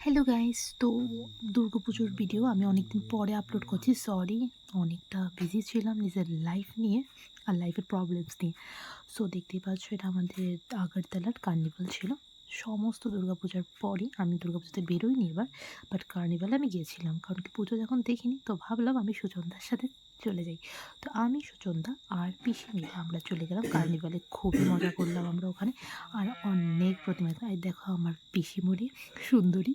Hello guys, তো দুর্গাপুজোর video আমি অনেকদিন পরে আপলোড করছি। সরি, অনেকটা বিজি ছিলাম নিজের লাইফ নিয়ে আর লাইফের প্রবলেমস নিয়ে। সো দেখতেই পাচ্ছ, এটা আমাদের আগরতলার কার্নিভাল ছিল। সমস্ত দুর্গাপূজার পরই আমি দুর্গাপুজোতে বেরোইনি এবার, বাট কার্নিভালে আমি গিয়েছিলাম, কারণ কি পুজো যখন দেখিনি তো ভাবলাম আমি সুচন্দার সাথে চলে যাই। তো আমি, সুচন্দা আর পিসি মিলে আমরা চলে গেলাম কার্নিভালে। খুবই মজা করলাম আমরা ওখানে। আর অনেক প্রতিমা, এই দেখো আমার পিসিমণি সুন্দরী।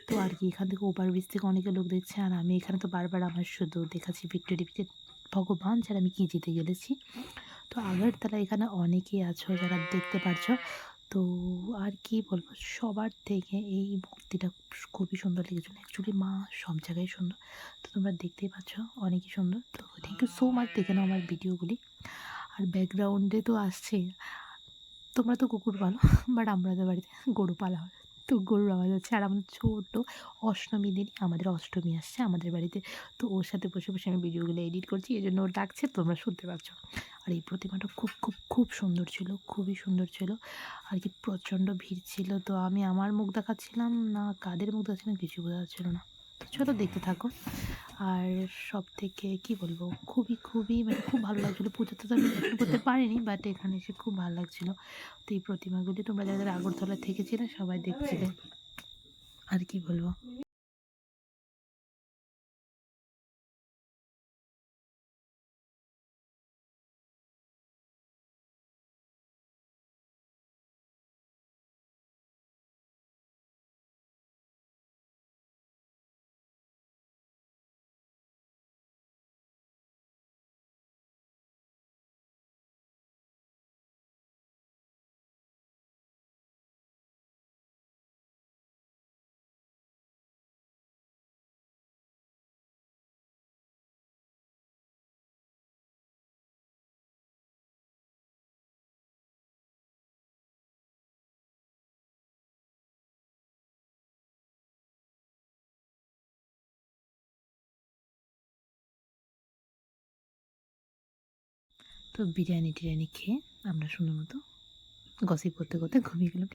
তো আর কি, এখান থেকে ওভারব্রিজ থেকে অনেকে লোক দেখছে, আর আমি এখানে তো বারবার আমার শুধু দেখাচ্ছি ভিক্টোরি পিকে। ভগবান ছাড়া আমি কি জিতে গেলেছি। তো আগরতলা এখানে অনেকেই আছো যারা দেখতে পারছো। তো আর কি বলবো, সবার থেকে এই মূর্তিটা খুবই সুন্দর লেগেছিল। অ্যাকচুয়ালি মা সব জায়গায় সুন্দর, তো তোমরা দেখতেই পাচ্ছ অনেকই সুন্দর। তো থ্যাংক ইউ সো মাচ দেখে নাও আমার ভিডিওগুলি। আর ব্যাকগ্রাউন্ডে তো আসছে, তোমরা তো কুকুর পালো, বাট আমাদের বাড়িতে গরু পালা হয়, তো গরুর আওয়াজ হচ্ছে। আর আমাদের ছোট্ট অষ্টমী দিন আমাদের অষ্টমী আসছে আমাদের বাড়িতে, তো ওর সাথে বসে বসে আমি ভিডিওগুলো এডিট করছি, এই জন্য ও ডাকছে, তোমরা শুনতে পাচ্ছ। আর এই প্রতিমাটা খুব খুব খুব সুন্দর ছিল, খুবই সুন্দর ছিল। আর কি প্রচণ্ড ভিড় ছিল, তো আমি আমার মুখ দেখাচ্ছিলাম না কাদের মুখ দেখাচ্ছিলাম কিছু বোঝা যাচ্ছিল না। তো চলো দেখতে থাকো। আর সব থেকে কী বলবো, খুবই খুবই মানে খুব ভালো লাগছিলো। পুজোতে তো আমি দর্শন করতে পারিনি, বাট এখানে এসে খুব ভালো লাগছিলো। তো এই প্রতিমাগুলি তোমরা যারা যারা আগরতলা থেকেছিলে সবাই দেখছিলে। আর কি বলবো। তো বিরিয়ানি টিরিয়ানি খেয়ে আমরা সুন্দর মতো গসিপ করতে করতে ঘুমিয়ে গেলাম।